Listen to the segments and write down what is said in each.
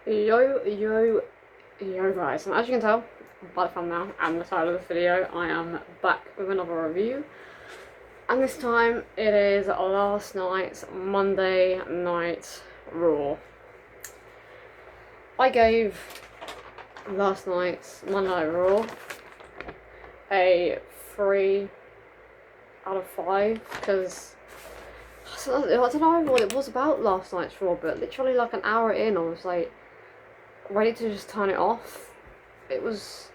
Yo guys, and as you can tell by the thumbnail and the title of this video, I am back with another review. And this time it is last night's Monday Night Raw. I gave last night's Monday Night Raw a 3 out of 5 because I don't know what it was about last night's Raw, but literally like an hour in I was like ready to just turn it off. It was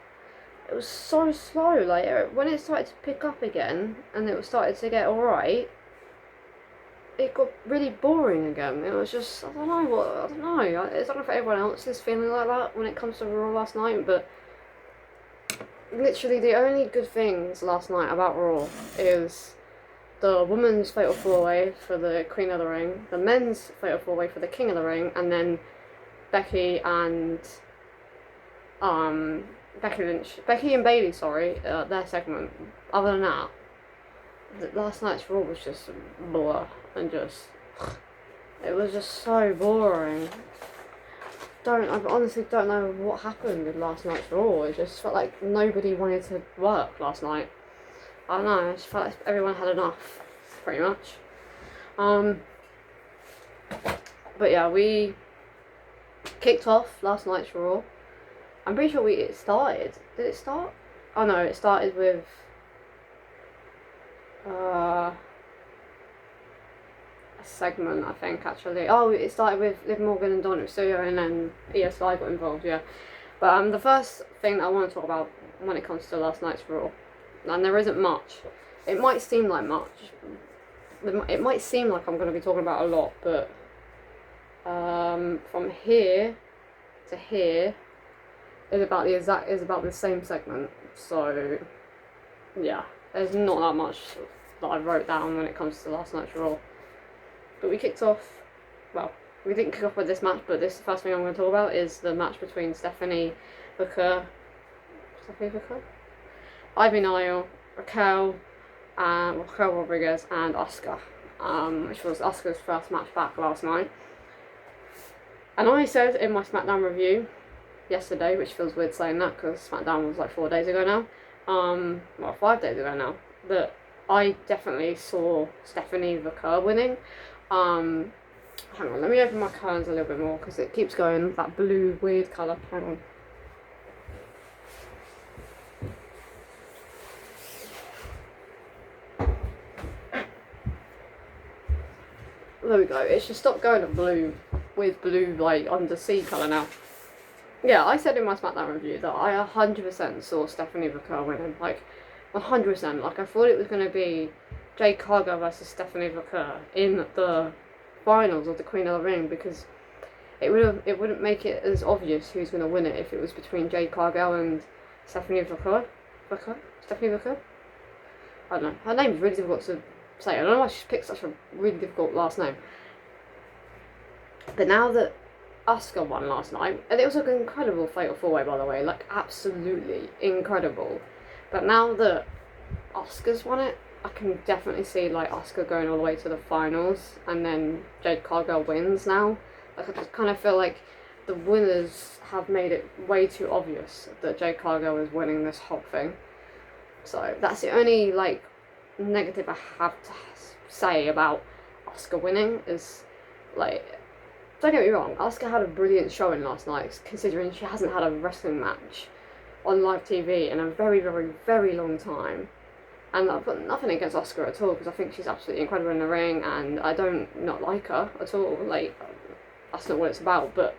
so slow. Like when it started to pick up again and it started to get alright, it got really boring again. It was just, I don't know. I don't know if everyone else is feeling like that when it comes to Raw last night, but literally the only good things last night about Raw is the women's fatal 4-way for the Queen of the Ring, the men's fatal 4-way for the King of the Ring, and then Becky and Becky and Bayley, their segment. Other than that, last night's Raw was just blah and just it was just so boring. I honestly don't know what happened with last night's Raw. It just felt like nobody wanted to work last night. I don't know. I just felt like everyone had enough, pretty much. But yeah, we kicked off last night's Raw. I'm pretty sure it started. Did it start? Oh no, it started with a segment, I think, actually. Oh, it started with Liv Morgan and Dominic Mysterio, and then ESI got involved, yeah. But the first thing that I want to talk about when it comes to last night's Raw, and there isn't much. It might seem like much. It might seem like I'm going to be talking about a lot, but from here to here is about the same segment. So yeah, there's not that much that I wrote down when it comes to last night's Raw. But we kicked off. Well, we didn't kick off with this match, but the first thing I'm going to talk about is the match between Stephanie Booker, Ivy Nile, Raquel Rodriguez, and Asuka, which was Asuka's first match back last night. And I said in my SmackDown review yesterday, which feels weird saying that because SmackDown was like 4 days ago now, well 5 days ago now, that I definitely saw Stephanie Booker winning. Hang on, let me open my curtains a little bit more because it keeps going that blue weird colour. Hang on. There we go. It should stop going to blue with blue like undersea colour now. Yeah, I said in my SmackDown review that I 100% saw Stephanie Booker winning. Like 100%. Like I thought it was going to be Jade Cargill versus Stephanie Booker in the finals of the Queen of the Ring, because it wouldn't make it as obvious who's going to win it if it was between Jade Cargill and Stephanie Booker. Stephanie Booker. I don't know. Her name's really difficult to say. I don't know why she picked such a really difficult last name. But now that Asuka won last night, and it was like an incredible fatal 4-way, by the way, like absolutely incredible. But now that Asuka's won it, I can definitely see like Asuka going all the way to the finals, and then Jade Cargill wins now. Like I just kind of feel like the winners have made it way too obvious that Jade Cargill is winning this whole thing. So that's the only like negative I have to say about Asuka winning is like, don't get me wrong, Asuka had a brilliant showing last night considering she hasn't had a wrestling match on live TV in a very, very, very long time. And I've got nothing against Asuka at all because I think she's absolutely incredible in the ring and I don't not like her at all. Like, that's not what it's about, but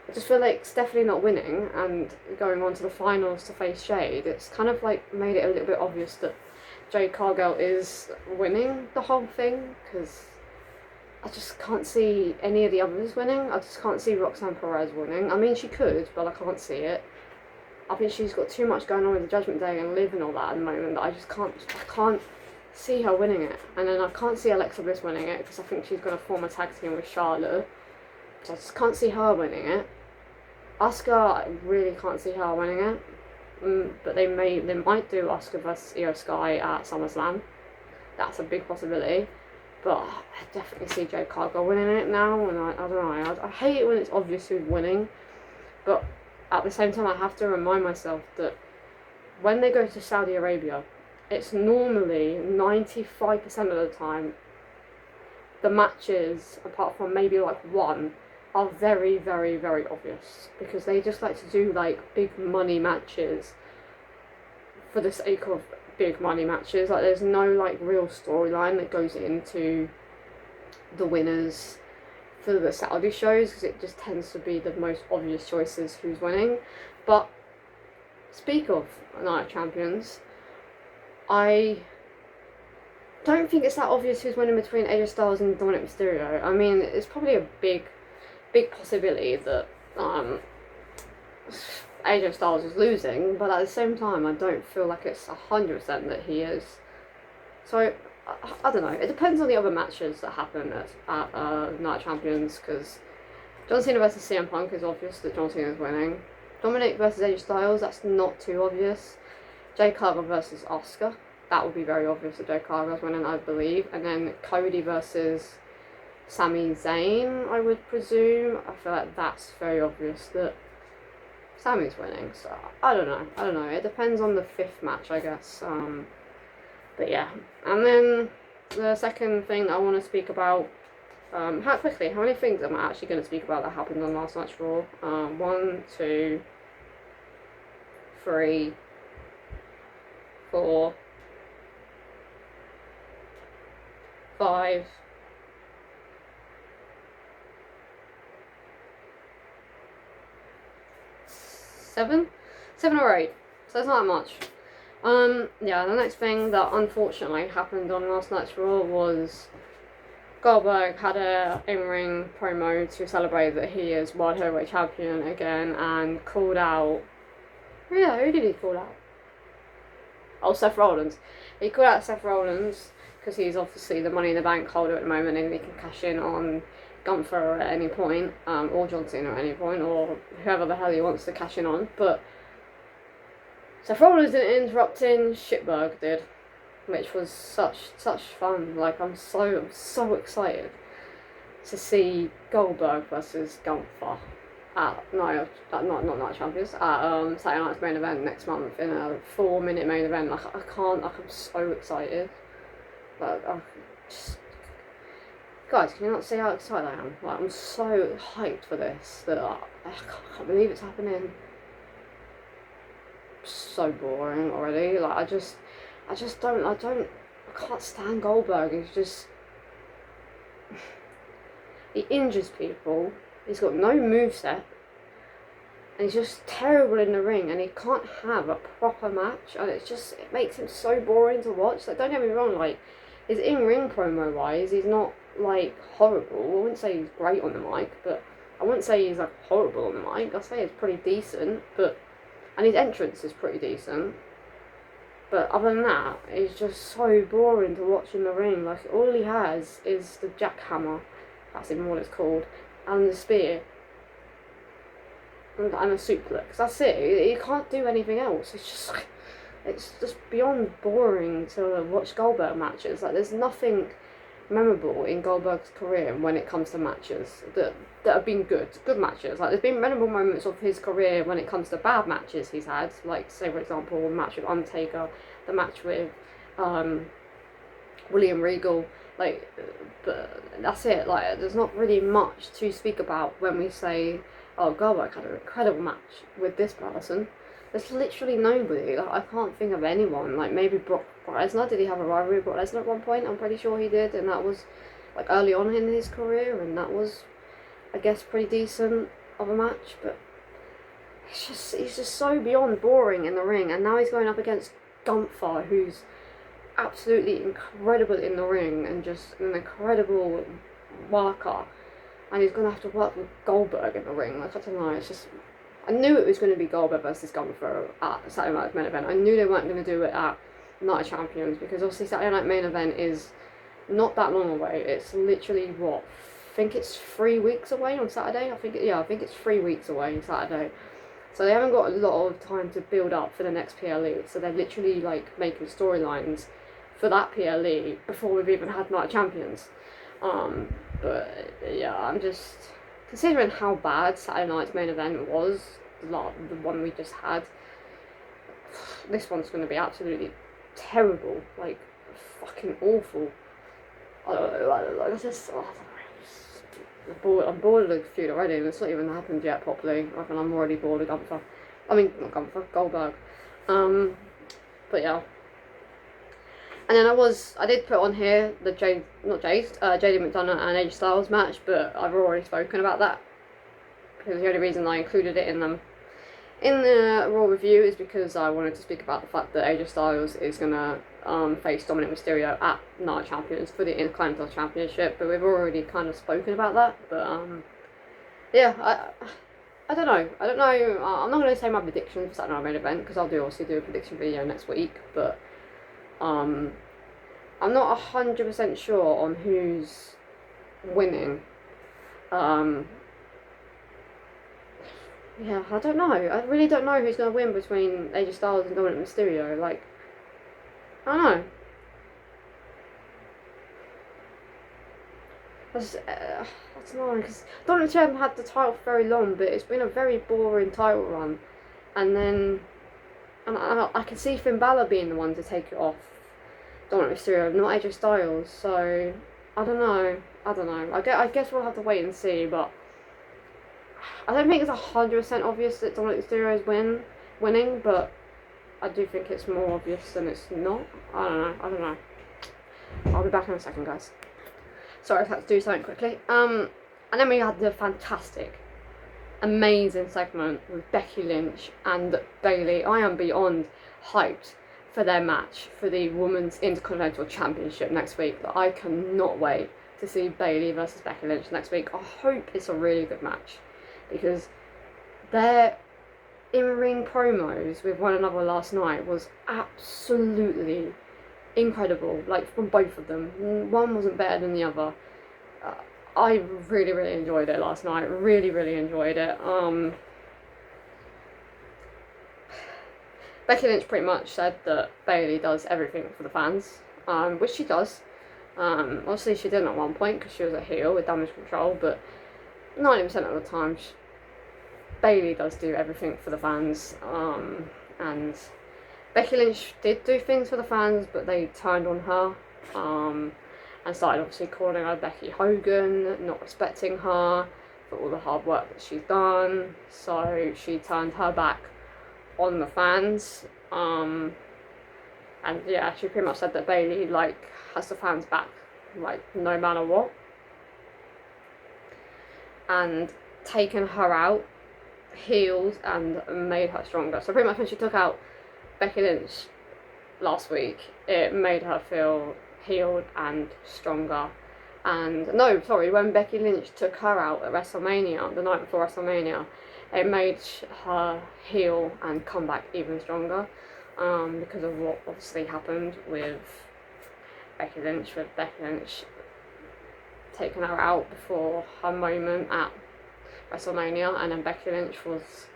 I just feel like Stephanie not winning and going on to the finals to face Jade, it's kind of like made it a little bit obvious that Jade Cargill is winning the whole thing, because I just can't see any of the others winning. I just can't see Roxanne Perez winning. I mean, she could, but I can't see it. I think she's got too much going on with the Judgment Day and Liv and all that at the moment that I can't see her winning it. And then I can't see Alexa Bliss winning it because I think she's going to form a tag team with Charlotte. So I just can't see her winning it. Asuka, I really can't see her winning it. But they might do Asuka versus Io Sky at SummerSlam. That's a big possibility. but I definitely see Jade Cargill winning it now, and I don't know, I hate it when it's obvious who's winning, but at the same time I have to remind myself that when they go to Saudi Arabia, it's normally 95% of the time the matches, apart from maybe like one, are very, very, very obvious, because they just like to do like big money matches for the sake of big money matches. Like there's no like real storyline that goes into the winners for the Saudi shows, because it just tends to be the most obvious choices who's winning. But speak of Night of Champions, I don't think it's that obvious who's winning between AJ Styles and Dominic Mysterio. I mean, it's probably a big possibility that AJ Styles is losing, but at the same time, I don't feel like it's 100% that he is. So, I don't know. It depends on the other matches that happen at Night of Champions, because John Cena versus CM Punk is obvious that John Cena is winning. Dominic versus AJ Styles, that's not too obvious. Jade Cargill versus Asuka, that would be very obvious that Jade Cargill's winning, I believe. And then Cody versus Sami Zayn, I would presume. I feel like that's very obvious that Sami's winning. So I don't know. It depends on the fifth match, I guess. But yeah. And then the second thing that I want to speak about. How many things am I actually going to speak about that happened on last night's Raw? 1, 2, 3, 4, 5, 7 or 8. So it's not that much. Yeah, the next thing that unfortunately happened on last night's Raw was Goldberg had a in-ring promo to celebrate that he is World Heavyweight Champion again, and called out... Yeah, who did he call out? Oh, Seth Rollins. He called out Seth Rollins because he's obviously the Money in the Bank holder at the moment, and he can cash in on Gunther at any point, or John Cena at any point, or whoever the hell he wants to cash in on. But Seth Rollins didn't interrupt him, Shitberg did, which was such fun. Like, I'm so excited to see Goldberg versus Gunther at not Night Champions, at Saturday Night's main event next month in a 4-minute main event. Like, I'm so excited. Like, guys, can you not see how excited I am? Like, I'm so hyped for this that I can't believe it's happening. So boring already. Like, I can't stand Goldberg. He's just, he injures people. He's got no moveset, and he's just terrible in the ring, and he can't have a proper match, and it makes him so boring to watch. Like, don't get me wrong, like, his in-ring promo wise, he's not like horrible. I wouldn't say he's great on the mic, but I wouldn't say he's like horrible on the mic. I'd say it's pretty decent, and his entrance is pretty decent. But other than that, it's just so boring to watch in the ring. Like, all he has is the jackhammer, that's even what it's called, and the spear, and a suplex. That's it. He can't do anything else. It's just beyond boring to watch Goldberg matches. Like, there's nothing memorable in Goldberg's career when it comes to matches that have been good matches. Like, there's been memorable moments of his career when it comes to bad matches he's had, like, say for example, the match with Undertaker, the match with William Regal, like, but that's it. Like, there's not really much to speak about when we say, oh, Goldberg had an incredible match with this person. There's literally nobody. Like, I can't think of anyone. Like, maybe Brock Lesnar. Did he have a rivalry with Brock Lesnar at one point? I'm pretty sure he did, and that was like early on in his career, and that was, I guess, pretty decent of a match. But he's just so beyond boring in the ring, and now he's going up against Gunther, who's absolutely incredible in the ring and just an incredible worker, and he's gonna have to work with Goldberg in the ring. Like, I don't know. It's just, I knew it was going to be Goldberg versus Gunther at Saturday Night's main event. I knew they weren't going to do it at Night of Champions, because obviously Saturday Night main event is not that long away. It's literally, what, I think it's 3 weeks away on Saturday. I think it's 3 weeks away on Saturday. So they haven't got a lot of time to build up for the next PLE. So they're literally like making storylines for that PLE before we've even had Night of Champions. But yeah, I'm just considering how bad Saturday night's main event was, the one we just had. This one's going to be absolutely terrible, like fucking awful. I don't know, like I just, I'm bored of the feud already, and it's not even happened yet properly. I'm already bored of Gunther. I mean, not Gunther, Goldberg. But yeah. And then I did put on here the JD McDonough and AJ Styles match, but I've already spoken about that, because the only reason I included it in the Raw review is because I wanted to speak about the fact that AJ Styles is gonna face Dominic Mysterio at Night of Champions for the Intercontinental Championship, but we've already kind of spoken about that. But yeah, I don't know. I'm not going to say my prediction for Saturday Night Main Event, because I'll obviously do a prediction video next week, but I'm not 100% sure on who's winning. Yeah, I don't know. I really don't know who's going to win between AJ Styles and Dominic Mysterio. Like, I don't know. That's annoying, because Dominic Mysterio hasn't had the title for very long, but it's been a very boring title run. And then, I can see Finn Balor being the one to take it off Dominic Mysterio, not AJ Styles. So, I don't know. I guess we'll have to wait and see, but I don't think it's 100% obvious that Dominic Mysterio is winning, but I do think it's more obvious than it's not. I don't know. I'll be back in a second, guys. Sorry, I had to do something quickly. And then we had the fantastic, amazing segment with Becky Lynch and Bayley. I am beyond hyped for their match for the Women's Intercontinental Championship next week. I cannot wait to see Bayley versus Becky Lynch next week. I hope it's a really good match, because their in-ring promos with one another last night was absolutely incredible, like from both of them. One wasn't better than the other. I really enjoyed it last night. Really enjoyed it. Becky Lynch pretty much said that Bayley does everything for the fans, which she does. Obviously she didn't at one point because she was a heel with Damage Control, but 90% of the time Bayley does do everything for the fans. And Becky Lynch did do things for the fans, but they turned on her, and started obviously calling her Becky Hogan, not respecting her for all the hard work that she's done. So she turned her back on the fans, and yeah, she pretty much said that Bayley has the fans back, no matter what, and taken her out, healed and made her stronger. So pretty much when she took out Becky Lynch last week, it made her feel healed and stronger. And no, sorry, when Becky Lynch took her out at WrestleMania, the night before WrestleMania, it made her heal and come back even stronger, because of what obviously happened with Becky Lynch, taking her out before her moment at WrestleMania, and then Becky Lynch was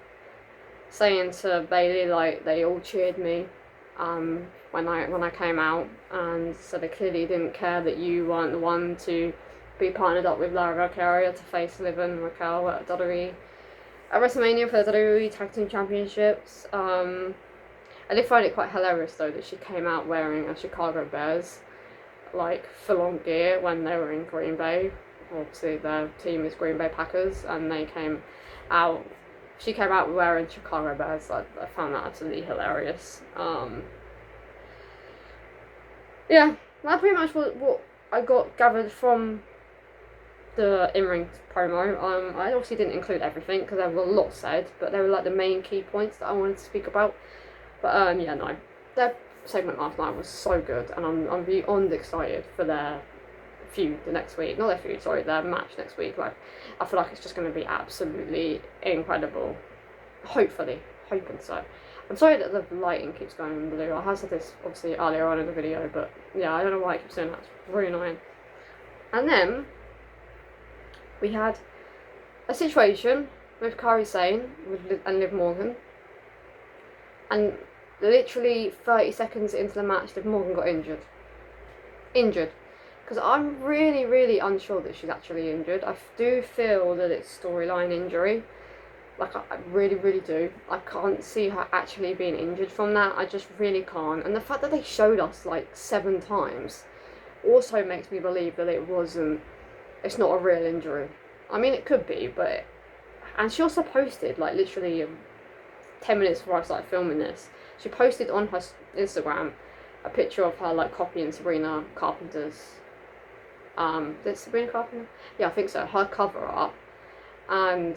saying to Bayley, they all cheered me when I came out, and so they clearly didn't care that you weren't the one to be partnered up with Lara Valkyria to face Liv and Raquel at WWE at WrestleMania for the WWE Tag Team Championships. I did find it quite hilarious though that she came out wearing a Chicago Bears full-on gear when they were in Green Bay. Obviously their team is Green Bay Packers, and she came out wearing Chicago Bears. I found that absolutely hilarious. Yeah, that's pretty much what I got gathered from the in-ring promo. I obviously didn't include everything because there was a lot said, but they were the main key points that I wanted to speak about. But yeah, no, their segment last night was so good, and I'm beyond excited for their feud the next week. Not their feud, sorry, their match next week. I feel like it's just going to be absolutely incredible. Hoping so. I'm sorry that the lighting keeps going blue. I have said this obviously earlier on in the video, but yeah, I don't know why it keeps doing that. It's really annoying. And then we had a situation with Kairi Sane and Liv Morgan, and literally 30 seconds into the match, Liv Morgan got injured. injured. Because I'm really, really unsure that she's actually injured. I do feel that it's storyline injury. Like, I really, really do. I can't see her actually being injured from that. I just really can't. And the fact that they showed us like 7 times also makes me believe that it's not a real injury. I mean, it could be, but. And she also posted, like, literally 10 minutes before I started filming this, she posted on her Instagram a picture of her, like, copying Sabrina Carpenter's. Did Sabrina Carpenter? Yeah, I think so. Her cover art. And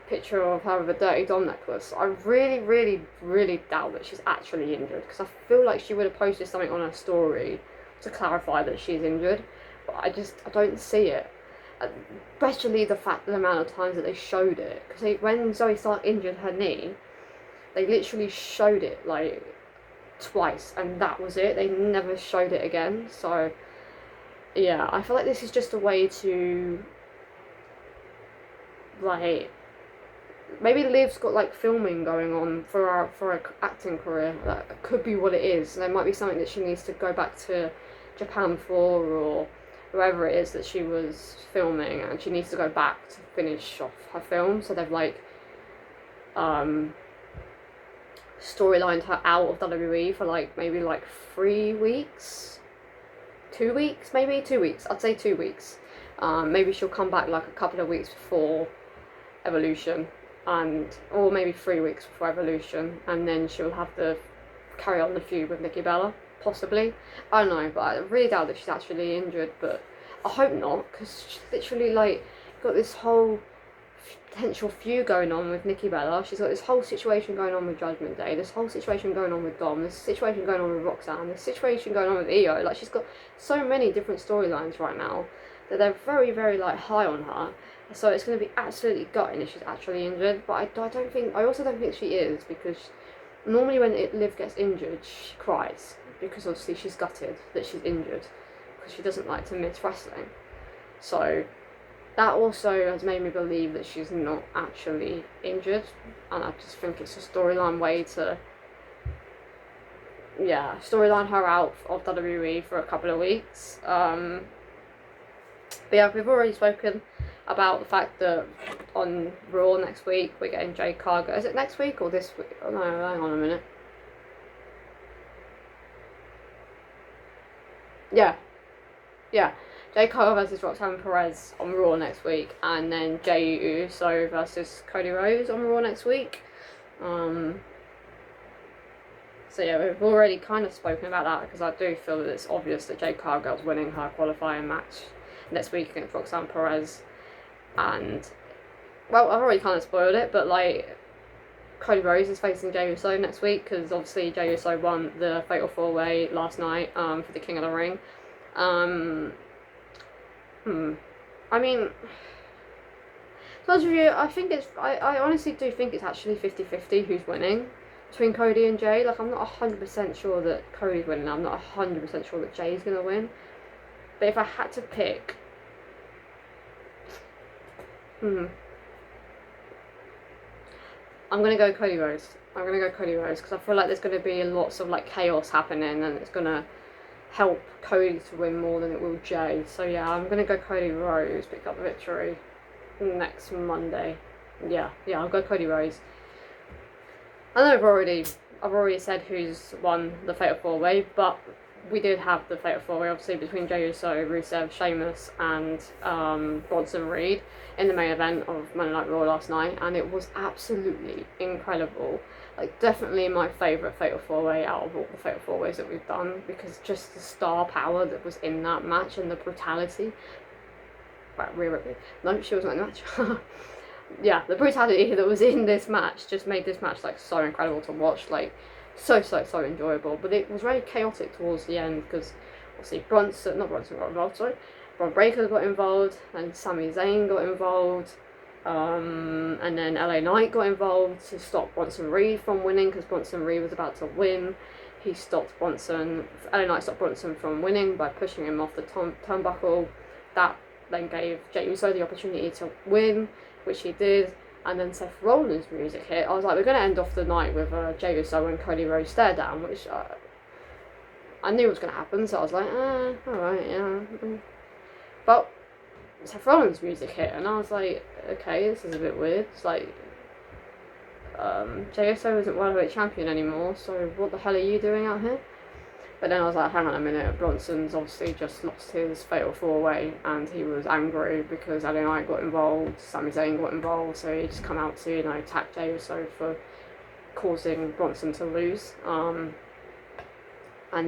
picture of her with a Dirty Dom necklace. I really, really, really doubt that she's actually injured, because I feel like she would have posted something on her story to clarify that she's injured, but I don't see it. Especially the amount of times that they showed it, because when Zoe Stark injured her knee, they literally showed it like twice, and that was it. They never showed it again. So yeah, I feel like this is just a way to, like, maybe Liv's got like filming going on for her acting career. That could be what it is. There might be something that she needs to go back to Japan for, or wherever it is that she was filming, and she needs to go back to finish off her film. So they've like storylined her out of WWE for like maybe like 3 weeks, 2 weeks, maybe 2 weeks. I'd say 2 weeks. Maybe she'll come back like a couple of weeks before Evolution, or maybe 3 weeks before Evolution, and then she'll have to carry on the feud with Nikki Bella, possibly. I don't know, but I really doubt that she's actually injured, but I hope not, because she's literally like got this whole potential feud going on with Nikki Bella. She's got this whole situation going on with Judgment Day, this whole situation going on with Dom, this situation going on with Roxanne, this situation going on with Io. Like, she's got so many different storylines right now that they're very, very like high on her. So it's going to be absolutely gutting if she's actually injured. But I also don't think she is, because normally when Liv gets injured, she cries, because obviously she's gutted that she's injured, because she doesn't like to miss wrestling. So that also has made me believe that she's not actually injured, and I just think it's a storyline way to, storyline her out of WWE for a couple of weeks. But yeah, we've already spoken about the fact that on Raw next week we're getting Jade Cargill. Is it next week or this week? Oh no, hang on a minute. Yeah. Jade Cargill versus Roxanne Perez on Raw next week, and then Jey Uso versus Cody Rhodes on Raw next week. So yeah, we've already kind of spoken about that, because I do feel that it's obvious that Jade Cargill's winning her qualifying match next week against Roxanne Perez. And, well, I've already kind of spoiled it, but like, Cody Rhodes is facing Jey Uso next week, because obviously Jey Uso won the Fatal 4-Way last night for the King of the Ring. I mean, to be honest with you, I honestly do think it's actually 50-50 who's winning between Cody and Jey. Like, I'm not 100% sure that Cody's winning. I'm not 100% sure that Jay's going to win. But if I had to pick, I'm going to go Cody Rhodes. Because I feel like there's going to be lots of like chaos happening, and it's going to help Cody to win more than it will Jay. So yeah, I'm going to go Cody Rhodes, pick up the victory next Monday. Yeah, I'll go Cody Rhodes. I know I've already said who's won the Fatal 4-Way, but we did have the Fatal 4-Way obviously between Jey Uso, Rusev, Sheamus and Bronson Reed in the main event of Monday Night Raw last night, and it was absolutely incredible. Like, definitely my favourite Fatal 4-Way out of all the Fatal 4-Ways that we've done, because just the star power that was in that match and the brutality. Right, Rhea Ripley. No, she wasn't in the match. Yeah, the brutality that was in this match just made this match like so incredible to watch. Like, so enjoyable. But it was very chaotic towards the end, because obviously Braun Breaker got involved, and Sami Zayn got involved, and then LA Knight got involved to stop Bronson Reed from winning, because Bronson Reed was about to win. LA Knight stopped Bronson from winning by pushing him off the turnbuckle. That then gave Jey Uso the opportunity to win, which he did. And then Seth Rollins' music hit. I was like, we're going to end off the night with Jey Uso and Cody Rhodes stare down, which I knew it was going to happen, so I was like, alright, yeah. But Seth Rollins' music hit, and I was like, okay, this is a bit weird. It's like, Jey Uso isn't World Heavyweight Champion anymore, so what the hell are you doing out here? But then I was like, hang on a minute, Bronson's obviously just lost his fatal 4-way, and he was angry because LA Knight got involved, Sami Zayn got involved, so he just come out to, attack Jey Uso for causing Bronson to lose. And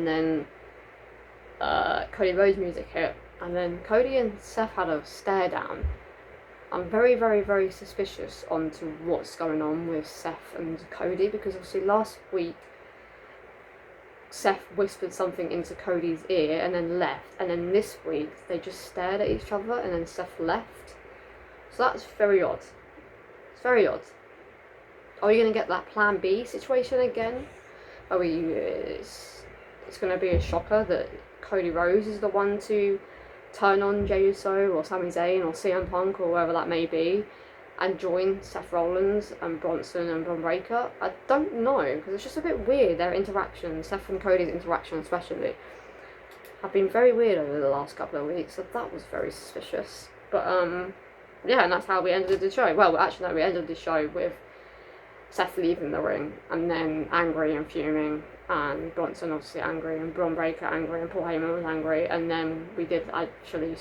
then Cody Rhodes' music hit, and then Cody and Seth had a stare down. I'm very, very, very suspicious onto what's going on with Seth and Cody, because obviously last week Seth whispered something into Cody's ear and then left, and then this week they just stared at each other and then Seth left. So that's very odd. It's very odd. Are we going to get that Plan B situation again? Are we? It's going to be a shocker that Cody Rhodes is the one to turn on Jey Uso or Sami Zayn or CM Punk or wherever that may be, and join Seth Rollins and Bronson and Bron Breakker. I don't know, because it's just a bit weird, their interaction, Seth and Cody's interaction especially, have been very weird over the last couple of weeks, so that was very suspicious. But yeah, and that's how we ended the show. Well, actually no, we ended the show with Seth leaving the ring, and then angry and fuming, and Bronson obviously angry, and Bron Breakker angry, and Paul Heyman was angry, and then we did actually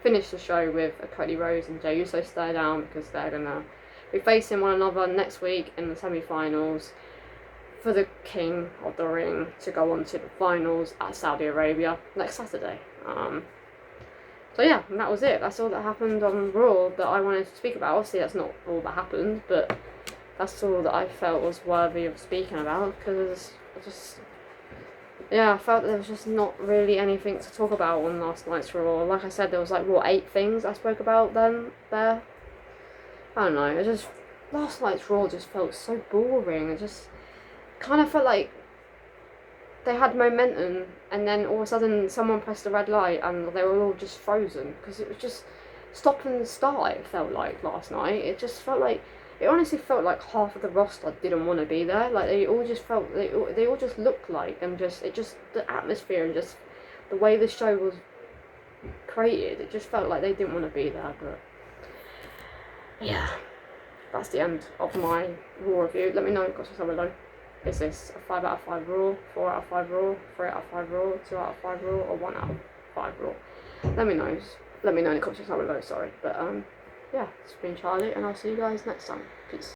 finish the show with a Cody Rhodes and Jey Uso stare down, because they're gonna be facing one another next week in the semi-finals for the King of the Ring to go on to the finals at Saudi Arabia next Saturday. So yeah, and that was it. That's all that happened on Raw that I wanted to speak about. Obviously that's not all that happened, but that's all that I felt was worthy of speaking about, because I felt there was just not really anything to talk about on last night's Raw. Like I said, there was 8 things I spoke about then, there. I don't know, last night's Raw just felt so boring. It just kind of felt like they had momentum, and then all of a sudden someone pressed the red light and they were all just frozen, because it was just stop and start. It felt like last night. It just felt like, it honestly felt like half of the roster didn't want to be there. Like they all just felt, they all just looked like, and the atmosphere and just the way the show was created, it just felt like they didn't want to be there. But yeah, that's the end of my Raw review. Let me know, got some below. Is this a 5 out of 5 Raw, 4 out of 5 Raw, 3 out of 5 Raw, 2 out of 5 Raw, or 1 out of 5 Raw? Let me know in the comments down below, sorry. But yeah, it's been Charlie, and I'll see you guys next time. Peace.